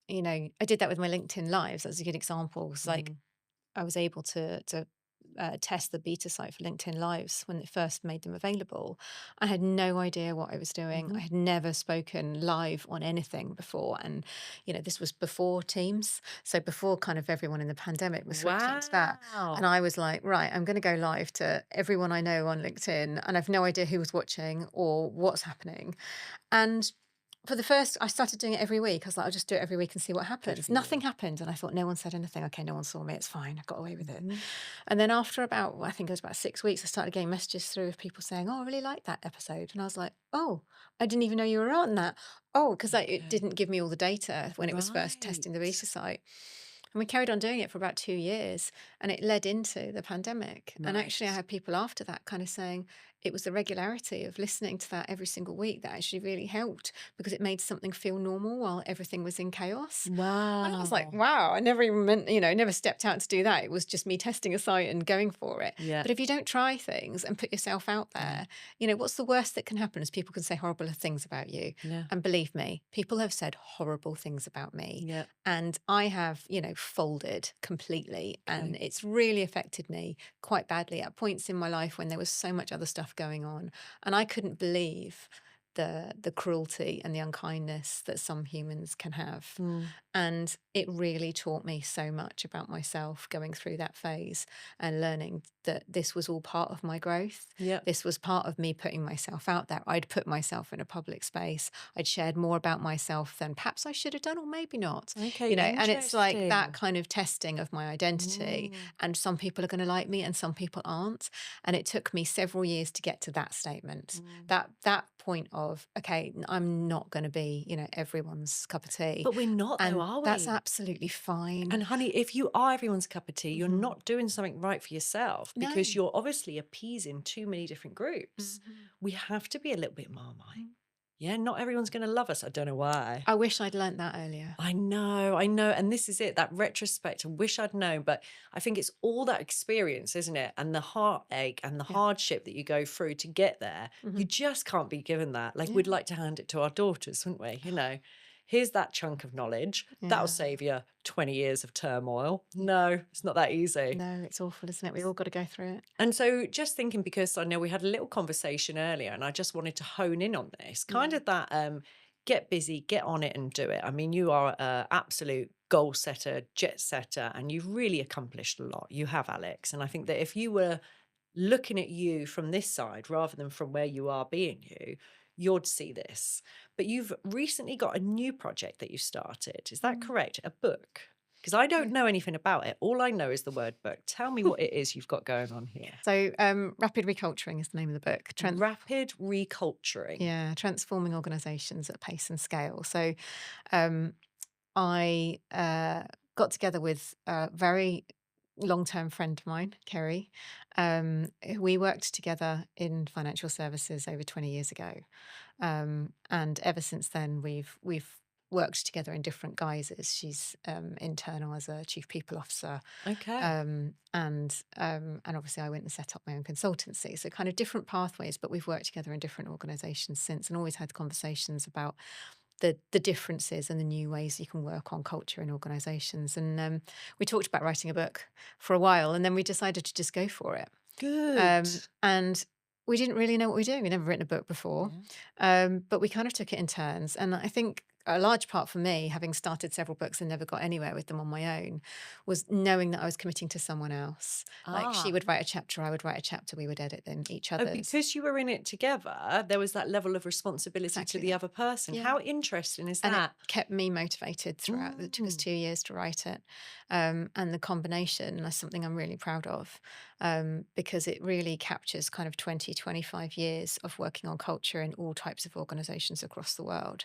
you know, I did that with my LinkedIn lives. That's a good example. It's like I was able to test the beta site for LinkedIn Lives when it first made them available. I had no idea what I was doing. I had never spoken live on anything before. And, you know, this was before Teams. So before kind of everyone in the pandemic was switching to that. And I was like, right, I'm going to go live to everyone I know on LinkedIn. And I've no idea who was watching or what's happening. And I started doing it every week. I was like, I'll just do it every week and see what happens. Nothing happened. And I thought, no one said anything. Okay, no one saw me. It's fine. I got away with it. And then after I think it was about 6 weeks, I started getting messages through of people saying, oh, I really liked that episode. And I was like, oh, I didn't even know you were on that. Oh, because it didn't give me all the data when it was first testing the beta site. And we carried on doing it for about 2 years, and it led into the pandemic. And actually, I had people after that kind of saying it was the regularity of listening to that every single week that actually really helped, because it made something feel normal while everything was in chaos. Wow. And I was like, wow, I never even meant, never stepped out to do that. It was just me testing a site and going for it. Yeah. But if you don't try things and put yourself out there, what's the worst that can happen is people can say horrible things about you. Yeah. And believe me, people have said horrible things about me. Yeah. And I have, folded completely. And it's really affected me quite badly at points in my life when there was so much other stuff going on. And I couldn't believe the cruelty and the unkindness that some humans can have. And it really taught me so much about myself going through that phase and learning that this was all part of my growth. Yeah. This was part of me putting myself out there. I'd put myself in a public space. I'd shared more about myself than perhaps I should have done, or maybe not. Okay, You know, and it's like that interesting. kind of testing of my identity. Mm. And some people are going to like me and some people aren't. And it took me several years to get to that statement. Mm. That point of, okay, I'm not going to be, you know, everyone's cup of tea. But we're not though, And are that's we? absolutely fine. And honey, if you are everyone's cup of tea, you're Mhm. not doing something right for yourself No. because you're obviously appeasing too many different groups. Mhm. We have to be a little bit Marmite. Yeah, not everyone's going to love us. I don't know why. I wish I'd learnt that earlier. I know, I know. And this is it, that retrospect. I wish I'd known, but I think it's all that experience, isn't it? And the heartache and the Yeah. hardship that you go through to get there. You Mhm. just can't be given that. Like, Yeah. we'd like to hand it to our daughters, wouldn't we? You know, here's that chunk of knowledge. That'll Yeah. save you 20 years of turmoil. No, it's not that easy. No, it's awful, isn't it? We all got to go through it. And so just thinking, because I know we had a little conversation earlier and I just wanted to hone in on this, kind Yeah. of that get busy, get on it and do it. I mean, you are an absolute goal setter, jet setter, and you've really accomplished a lot. You have, Alex. And I think that if you were looking at you from this side rather than from where you are being you, you'd see this. But you've recently got a new project that you started. Is that Mm. correct? A book? Because I don't Yeah. know anything about it. All I know is the word book. Tell me what it is you've got going on here. So, Rapid Reculturing is the name of the book. Rapid reculturing. Yeah, transforming organisations at pace and scale. So, I got together with a very long-term friend of mine, Kerry. We worked together in financial services over 20 years ago, and ever since then we've worked together in different guises. She's internal as a chief people officer, Okay. and obviously I went and set up my own consultancy. So kind of different pathways, but we've worked together in different organisations since, and always had conversations about the differences and the new ways you can work on culture in organisations. And we talked about writing a book for a while, and then we decided to just go for it. Good. And we didn't really know what we were doing. We'd never written a book before, but we kind of took it in turns. And I think a large part for me, having started several books and never got anywhere with them on my own, was knowing that I was committing to someone else. Like, she would write a chapter, I would write a chapter, we would edit them each Oh, other's. because you were in it together, there was that level of responsibility Exactly to the that. other person. Yeah. How interesting is And it that? kept me motivated throughout. It took us 2 years to write it. And the combination is something I'm really proud of, because it really captures kind of 20, 25 years of working on culture in all types of organisations across the world.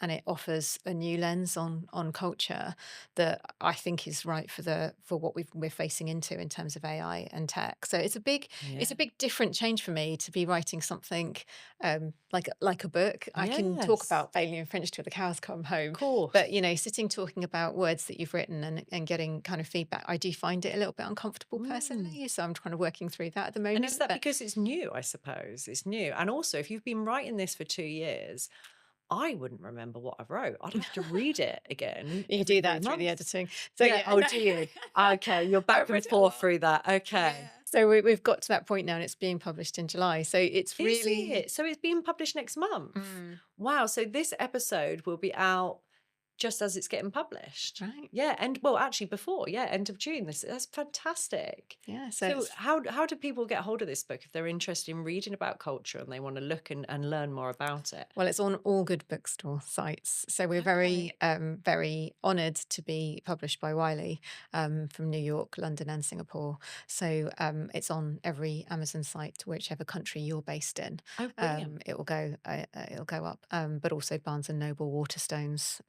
And it offers a new lens on culture that I think is right for what we're facing into in terms of AI and tech. So it's a big different change for me to be writing something like a book. I can talk Yes. about failure in French till the cows come home. Of course. But, you know, sitting talking about words that you've written and getting kind of feedback, I do find it a little bit uncomfortable personally. So I'm kind of working through that at the moment. And is that but- because it's new, I suppose? It's new. And also, if you've been writing this for 2 years, I wouldn't remember what I wrote. I'd have to read it again. You every do that 3 through the months. editing. So Yeah. Oh, do you? Okay. You're back I've and read it a forth lot. through that. Okay. Yeah. So we've got to that point now, and it's being published in July. So it's Is really it? So it's being published next month. Wow. So this episode will be out just as it's getting published. right. Yeah. Actually before, end of June. That's fantastic. Yeah. So, So it's- how do people get hold of this book if they're interested in reading about culture and they want to look and learn more about it? well, it's on all good bookstore sites. So we're very, very honoured to be published by Wiley, from New York, London, and Singapore. So it's on every Amazon site, whichever country you're based in. Oh, brilliant. It will go. It'll go up. But also Barnes and Noble, Waterstones,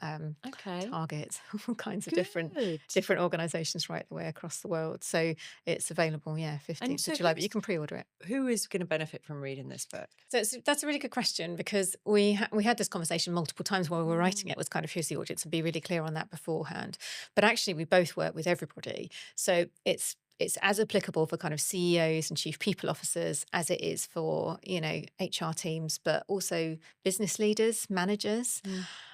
Okay. Target, all kinds of Good. different organisations right the way across the world. So it's available. 15th so of July, but you who's- can pre-order it. Who is going to benefit from reading this book? So that's a really good question, because we had this conversation multiple times while we were writing it. Was kind of, who's the audience, and be really clear on that beforehand. But actually, we both work with everybody, so it's as applicable for kind of CEOs and chief people officers as it is for, you know, HR teams, but also business leaders, managers.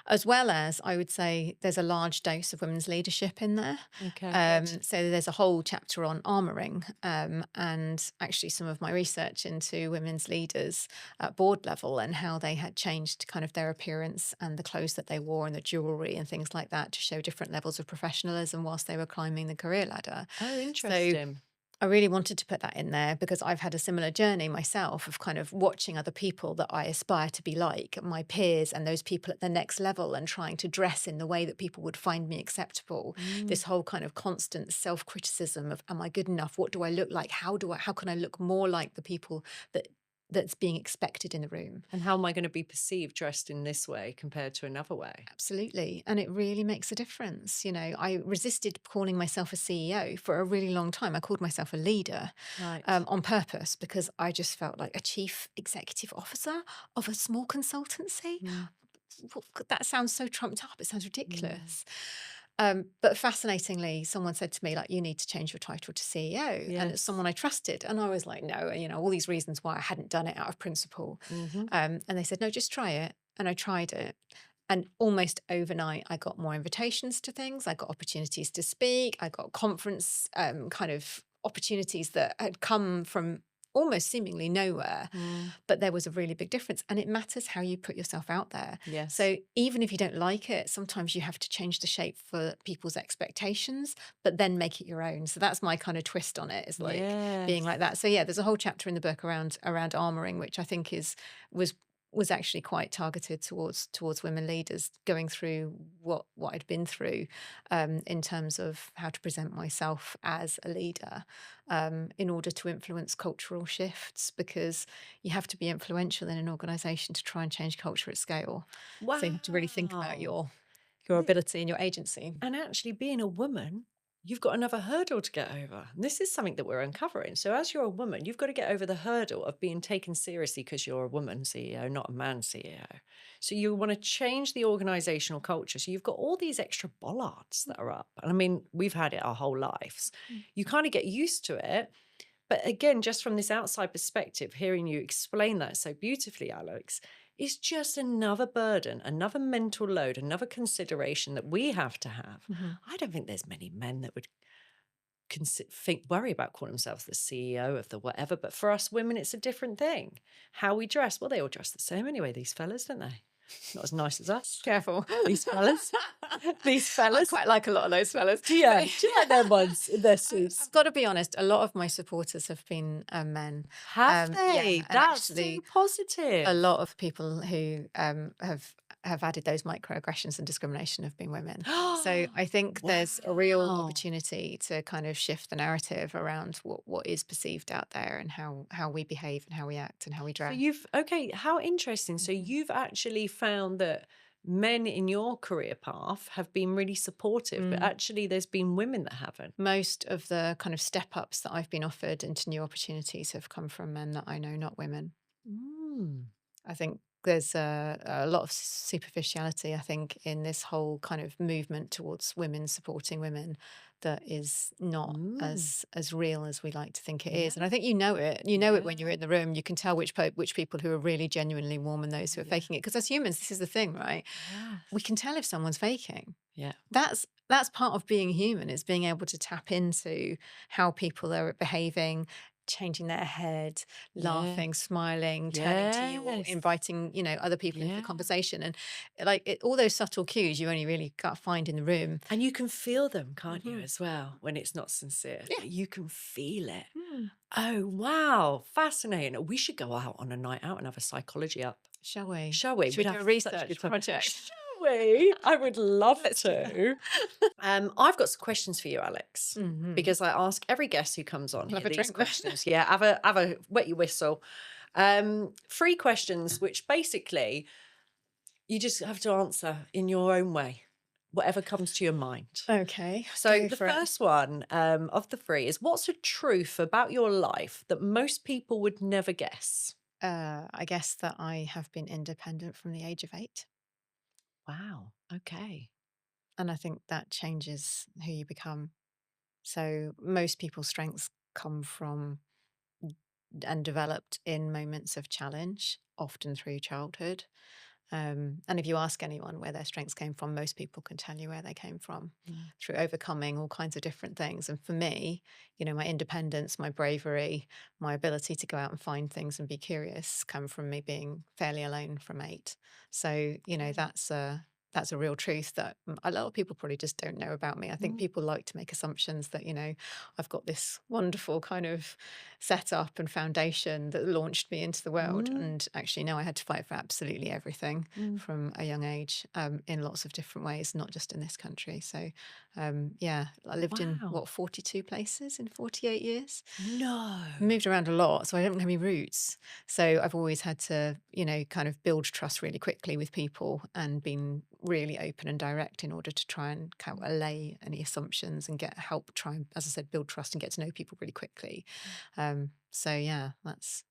As well as, I would say, there's a large dose of women's leadership in there. Okay, good. So there's a whole chapter on armoring, and actually some of my research into women's leaders at board level and how they had changed kind of their appearance and the clothes that they wore and the jewelry and things like that to show different levels of professionalism whilst they were climbing the career ladder. Oh, So interesting. I really wanted to put that in there because I've had a similar journey myself of kind of watching other people that I aspire to be like, my peers and those people at the next level, and trying to dress in the way that people would find me acceptable. Mm. This whole kind of constant self-criticism of, am I good enough? What do I look like? How can I look more like the people that's being expected in the room? And how am I going to be perceived dressed in this way compared to another way? Absolutely. And it really makes a difference. I resisted calling myself a CEO for a really long time. I called myself a leader, Right. on purpose, because I just felt like a chief executive officer of a small consultancy. Mm. That sounds so trumped up. It sounds Mm. ridiculous. But fascinatingly, someone said to me, like, you need to change your title to CEO. And it's Yes. someone I trusted. And I was like, no, all these reasons why I hadn't done it out of principle. Hmm. And they said, no, just try it. And I tried it. And almost overnight, I got more invitations to things. I got opportunities to speak. I got conference kind of opportunities that had come from almost seemingly nowhere. Mm. But there was a really big difference. And it matters how you put yourself out there. Yes. So even if you don't like it, sometimes you have to change the shape for people's expectations, but then make it your own. So that's my kind of twist on it, is like being Yes. like that. So yeah, there's a whole chapter in the book around armoring, which I think was was actually quite targeted towards women leaders, going through what I'd been through, in terms of how to present myself as a leader, in order to influence cultural shifts, because you have to be influential in an organization to try and change culture at scale. So you have to really think about Wow. your ability and your agency. And actually, being a woman, you've got another hurdle to get over. And this is something that we're uncovering. So, as you're a woman, you've got to get over the hurdle of being taken seriously because you're a woman CEO, not a man CEO. So, you want to change the organizational culture. So, you've got all these extra bollards that are up. And I mean, we've had it our whole lives. You kind of get used to it. But again, just from this outside perspective, hearing you explain that so beautifully, Alex, is just another burden, another mental load, another consideration that we have to have. Mhm. I don't think there's many men that would worry about calling themselves the CEO of the whatever. But for us women, it's a different thing. How we dress, well, they all dress the same anyway, these fellas, don't they? Not as nice as us, Careful. these fellas. These I fellas. quite like a lot of those fellas. Yeah, do you like them ones in their suits? I've got to be honest, a lot of my supporters have been men. Have Yeah, they? and That's so actually, a positive. lot of people who have added those microaggressions and discrimination have been women. So I think there's a real Wow. opportunity to kind of shift the narrative around what is perceived out there, and how we behave and how we act and how we So dress. you've okay, how interesting. So Mhm. you've actually found that men in your career path have been really supportive, but Mm. actually there's been women that haven't. Most of the kind of step ups that I've been offered into new opportunities have come from men that I know, not women. Mm. I think there's a lot of superficiality, I think, in this whole kind of movement towards women supporting women, that is not Mm. as real as we like to think it is. Yeah. And I think you know it. You know it when you're Yeah. in the room. You can tell which people who are really genuinely warm and those who are Yeah. faking it. Because as humans, this is the thing, right? We Yes. can tell if someone's faking. Yeah. That's part of being human, is being able to tap into how people are behaving, changing their head, Yeah. laughing, smiling, turning to you, or Yes. inviting, other people into the Yeah. conversation. And all those subtle cues you only really got to find in the room. And you can feel them, can't you, Mhm. as well, when it's not sincere? Yeah. You can feel it. Mm. Oh, wow. Fascinating. We should go out on a night out and have a psychology up. Shall we? Shall we? Should we We'd do have a such a good research time. project? Shall we? I would love Let's do that. to. I've got some questions for you, Alex, Hmm. because I ask every guest who comes on I'll here have a these drink then. questions. Yeah, have a wet your whistle. Three questions, which basically you just have to answer in your own way, whatever comes to your mind. Okay, So go the for it. first one of the three is, what's a truth about your life that most people would never guess? I guess that I have been independent from the age of 8. Wow. Okay. And I think that changes who you become. So most people's strengths come from and developed in moments of challenge, often through childhood. And if you ask anyone where their strengths came from, most people can tell you where they came from Mm. through overcoming all kinds of different things. And for me, my independence, my bravery, my ability to go out and find things and be curious come from me being fairly alone from 8. So, Okay. that's a real truth that a lot of people probably just don't know about me. I think Mm. people like to make assumptions that, I've got this wonderful kind of setup and foundation that launched me into the world. Mm. And actually, no, I had to fight for absolutely everything Mm. from a young age, in lots of different ways, not just in this country. So, yeah, I lived in Wow. 42 places in 48 years. No. Moved around a lot, so I don't have any roots. So I've always had to, kind of build trust really quickly with people and been really open and direct in order to try and kind of allay any assumptions and get help, try and, as I said, build trust and get to know people really quickly. So yeah, that's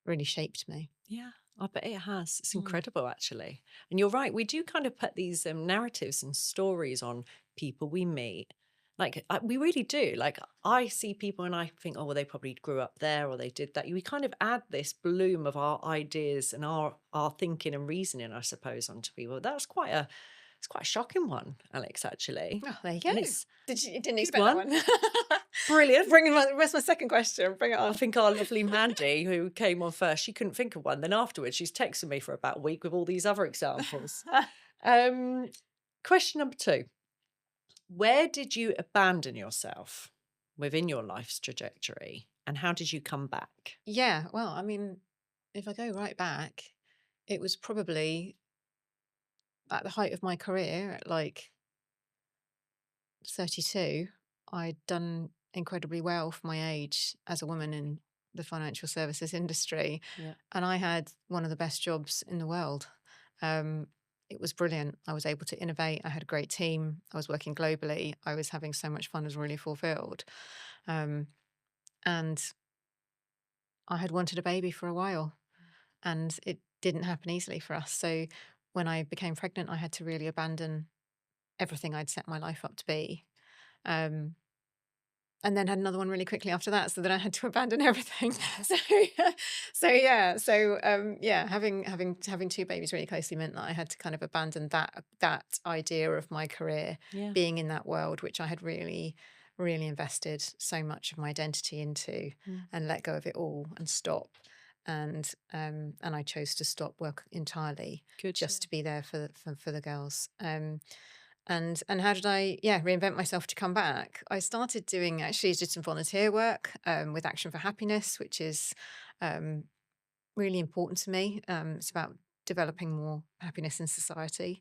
really shaped me. Yeah, I bet it has. It's Mm. incredible, actually. And you're right. We do kind of put these narratives and stories on people we meet. Like, we really do. Like, I see people and I think, oh, well, they probably grew up there or they did that. We kind of add this bloom of our ideas and our thinking and reasoning, I suppose, onto people. It's quite a shocking one, Alex, actually. Oh, there you go. And it's You didn't good expect that one. one. Brilliant. Where's my second question? Bring it I on. think our lovely Mandy, who came on first, she couldn't think of one. Then afterwards, she's texted me for about a week with all these other examples. Um, Question number 2. Where did you abandon yourself within your life's trajectory and how did you come back? Yeah, well, I mean, if I go right back, it was probably at the height of my career at like 32. I'd done incredibly well for my age as a woman in the financial services industry, Yeah. and I had one of the best jobs in the world. Um, it was brilliant. I was able to innovate. I had a great team. I was working globally. I was having so much fun. I was really fulfilled. Um, and I had wanted a baby for a while, and it didn't happen easily for us. So when I became pregnant, I had to really abandon everything I'd set my life up to be. Um, and then had another one really quickly after that, so then I had to abandon everything. So having two babies really closely meant that I had to kind of abandon that idea of my career Yeah. being in that world, which I had really invested so much of my identity into, Mm. and let go of it all and stop. And I chose to stop work entirely, Good. just to be there for the girls. And how did I, reinvent myself to come back? I started did some volunteer work with Action for Happiness, which is um, really important to me. It's about developing more happiness in society,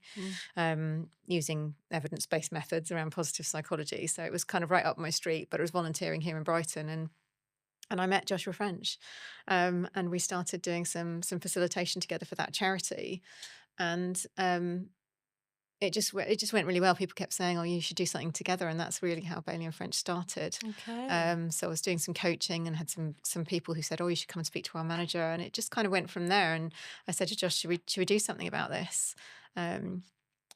using evidence-based methods around positive psychology. So it was kind of right up my street, but I was volunteering here in Brighton, and I met Joshua French, and we started doing some facilitation together for that charity. And it just went really well. People kept saying, "Oh, you should do something together," and that's really how Bailey and French started. Okay. So I was doing some coaching and had some people who said, "Oh, you should come and speak to our manager," and it just kind of went from there. And I said to Josh, "Should we do something about this?" Um,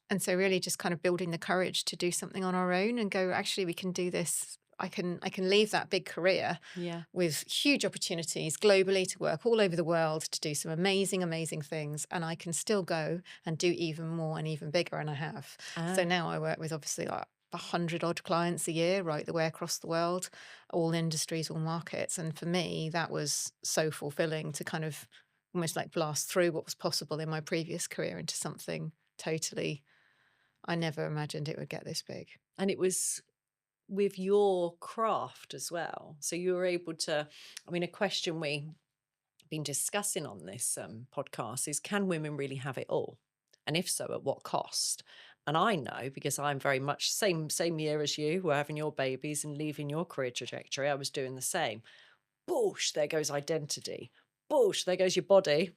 and so really just kind of building the courage to do something on our own and go, actually, we can do this. I can leave that big career Yeah. with huge opportunities globally to work all over the world to do some amazing, amazing things. And I can still go and do even more and even bigger. And I have. So Ah, now I work with obviously like 100 odd clients a year, right the way across the world, all industries, all markets. And for me, that was so fulfilling to kind of almost like blast through what was possible in my previous career into something totally, I never imagined it would get this big. and it was with your craft as well. So you were able to, I mean, a question we've been discussing on this podcast is, can women really have it all? And if so, at what cost? And I know, because I'm very much same year as you were having your babies and leaving your career trajectory, I was doing the same. Boosh, there goes identity. Boosh, there goes your body.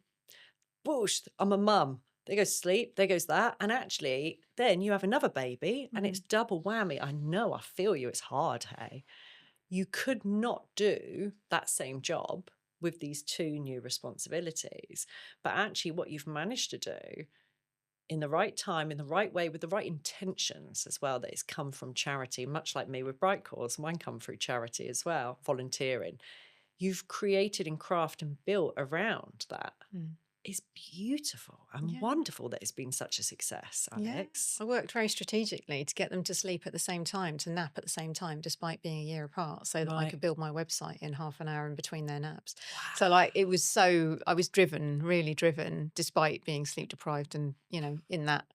Boosh, I'm a mum. There goes sleep, there goes that. And actually, then you have another baby and it's double whammy. I know, I feel you. It's hard, hey? You could not do that same job with these two new responsibilities. But actually, what you've managed to do in the right time, in the right way, with the right intentions as well, that it's come from charity, much like me with Bright Cause, mine come through charity as well, volunteering. You've created and crafted and built around that. Mm. is beautiful and Yeah. wonderful that it's been such a success, Yeah. Alex. I worked very strategically to get them to sleep at the same time, to nap at the same time, despite being a year apart, so that I Right. could build my website in half an hour in between their naps. So, Wow. like, it was so, I was driven, really driven, despite being sleep deprived and, in that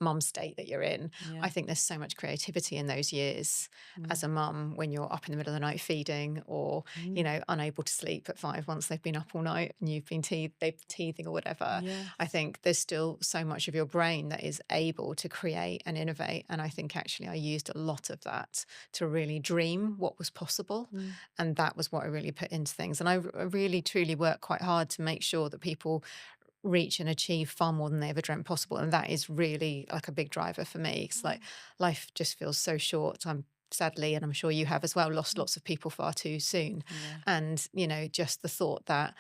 mum state that you're in. Yeah. I think there's so much creativity in those years Mm. as a mum when you're up in the middle of the night feeding or, Mm. unable to sleep at 5 once they've been up all night and you've been they've teething or whatever. Yes. I think there's still so much of your brain that is able to create and innovate. And I think actually I used a lot of that to really dream what was possible. Mm. And that was what I really put into things. And I really, truly work quite hard to make sure that people reach and achieve far more than they ever dreamt possible. And that is really like a big driver for me. It's like life just feels so short. I'm sadly, and I'm sure you have as well, lost lots of people far too soon. Yeah. And, just the thought that,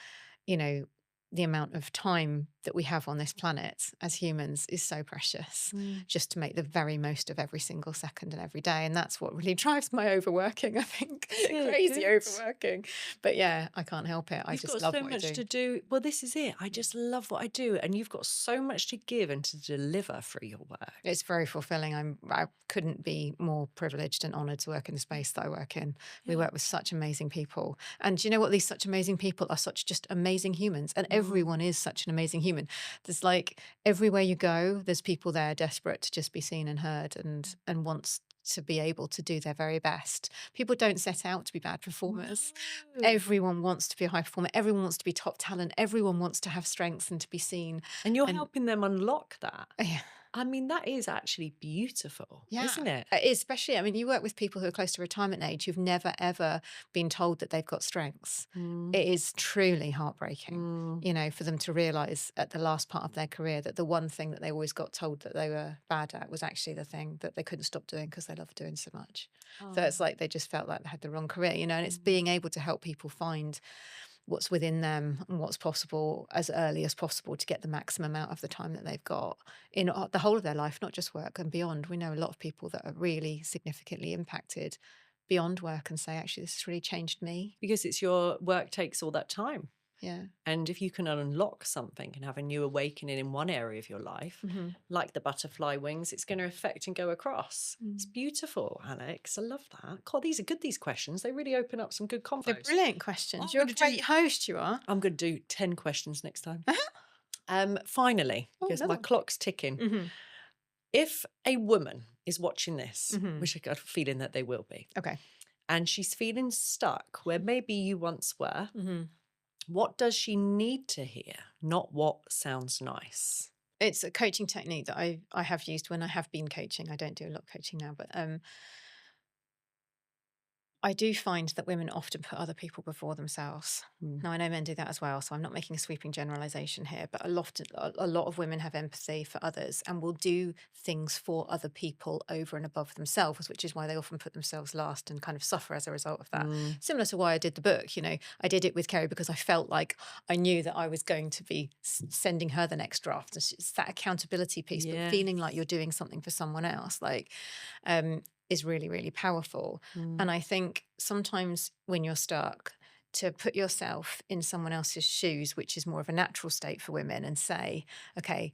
you know, the amount of time that we have on this planet as humans is so precious, Mm. just to make the very most of every single second and every day. And that's what really drives my overworking, I think. Good, Crazy good. overworking. But yeah, I can't help it. I You've just got love so what I much do. to do. Well, this is it. I just love what I do. And you've got so much to give and to deliver through your work. It's very fulfilling. I couldn't be more privileged and honoured to work in the space that I work in. We Yeah. work with such amazing people. And do you know what? These such amazing people are such just amazing humans. And everyone is such an amazing human. There's like everywhere you go, there's people there desperate to just be seen and heard and wants to be able to do their very best. People don't set out to be bad performers. No. Everyone wants to be a high performer. Everyone wants to be top talent. Everyone wants to have strengths and to be seen. And you're And helping them unlock that. yeah. I mean, that is actually beautiful, Yeah, isn't it? especially, I mean, you work with people who are close to retirement age who've never, ever been told that they've got strengths. Mm. It is truly heartbreaking, Mm. for them to realise at the last part of their career that the one thing that they always got told that they were bad at was actually the thing that they couldn't stop doing because they loved doing so much. So it's Oh. like they just felt like they had the wrong career, and it's being able to help people find what's within them and what's possible as early as possible to get the maximum out of the time that they've got in the whole of their life, not just work and beyond. We know a lot of people that are really significantly impacted beyond work and say, actually, this has really changed me. Because it's your work takes all that time. Yeah. And if you can unlock something and have a new awakening in one area of your life, like the butterfly wings, it's going to affect and go across. It's beautiful, Alex. I love that. God, these are good, these questions. They really open up some good They're convos. brilliant questions. I'm You're a gonna do- great host, you are. I'm going to do 10 questions next time. Finally, Oh, because another my one. clock's ticking. If a woman is watching this, which I got a feeling that they will be, Okay. and she's feeling stuck where maybe you once were, what does she need to hear? Not what sounds nice. It's a coaching technique that I have used when I have been coaching. I don't do a lot of coaching now, but I do find that women often put other people before themselves. Now, I know men do that as well, so I'm not making a sweeping generalization here, but a lot of women have empathy for others and will do things for other people over and above themselves, which is why they often put themselves last and kind of suffer as a result of that. Similar to why I did the book. I did it with Kerry because I felt like I knew that I was going to be sending her the next draft. It's that accountability piece, but feeling like you're doing something for someone else, is really, really powerful. And I think sometimes when you're stuck, to put yourself in someone else's shoes, which is more of a natural state for women, and say, okay,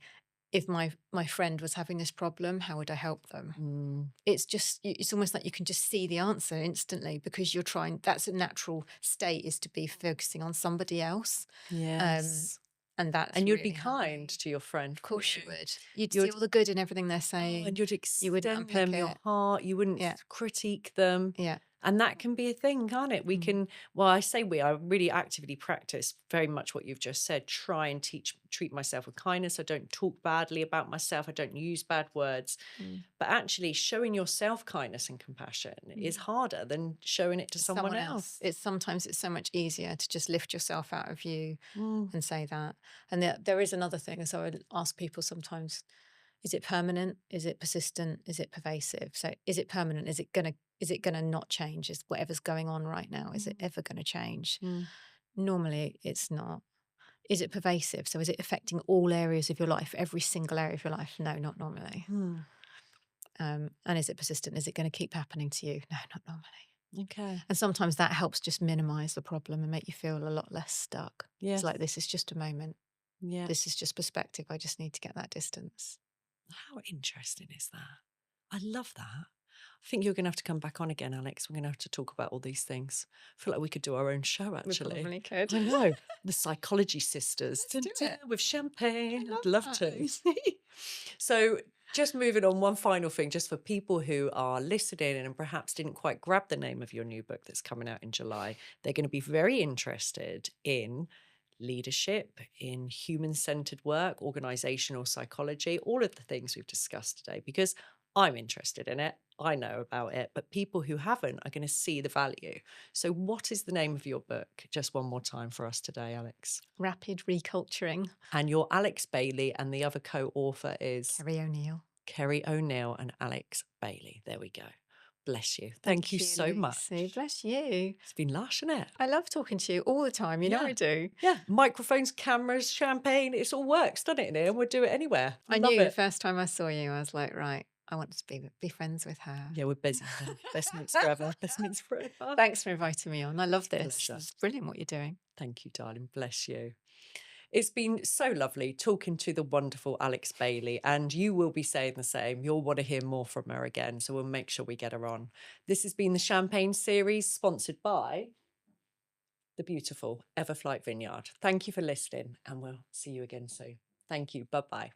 if my friend was having this problem, how would I help them? It's almost like you can just see the answer instantly because you're trying, that's a natural state, is to be focusing on somebody else. Yes. And that's And you'd really be kind to your friend. Of course you would. You'd see all the good in everything they're saying. And you'd You wouldn't extend unpick them your it. heart. You wouldn't critique them. Yeah. And that can be a thing, can't it? We can, well, I say I really actively practice very much what you've just said. Try and treat myself with kindness. I don't talk badly about myself. I don't use bad words. But actually showing yourself kindness and compassion is harder than showing it to someone else. Sometimes it's so much easier to just lift yourself out of you and say that. And there is another thing. So I would ask people sometimes, is it permanent? Is it persistent? Is it pervasive? So is it permanent? Is it gonna not change? Is whatever's going on right now, is it ever gonna change? Normally it's not. Is it pervasive? So is it affecting all areas of your life, every single area of your life? No, not normally. And is it persistent? Is it going to keep happening to you? No, not normally. Okay. And sometimes that helps just minimize the problem and make you feel a lot less stuck. Yes. It's like, this is just a moment. Yeah. This is just perspective. I just need to get that distance. How interesting is that? I love that. I think you're going to have to come back on again, Alex. We're going to have to talk about all these things. I feel like we could do our own show, We actually. probably could. I know. The Psychology Sisters. Let's do it. With champagne. I I'd love love that. to. So, just moving on, one final thing, just for people who are listening and perhaps didn't quite grab the name of your new book that's coming out in July, they're going to be very interested in leadership, in human centered work, organizational psychology, all of the things we've discussed today, because I'm interested in it. I know about it, but people who haven't are going to see the value. So, what is the name of your book? Just one more time for us today, Alex. Rapid reculturing. And you're Alex Bailey, and the other co author is Kerry O'Neill. Kerry O'Neill and Alex Bailey. There we go. Bless you. Thank you so much. Lucy. Bless you. It's been lush, isn't it? I love talking to you all the time. You know Yeah. I do. Yeah. Microphones, cameras, champagne. It's all works, doesn't it? In here, and we'll do it anywhere. I Love knew the it. first time I saw you, I was like, right, I want to be friends with her. Yeah, we're busy now. Best mates forever. Best mates forever. Thanks for inviting me on. I love this. Pleasure. It's brilliant what you're doing. Thank you, darling. Bless you. It's been so lovely talking to the wonderful Alex Bailey, and you will be saying the same. You'll want to hear more from her again, so we'll make sure we get her on. This has been the Champagne series, sponsored by the beautiful Everflight Vineyard. Thank you for listening, and we'll see you again soon. Thank you. Bye-bye.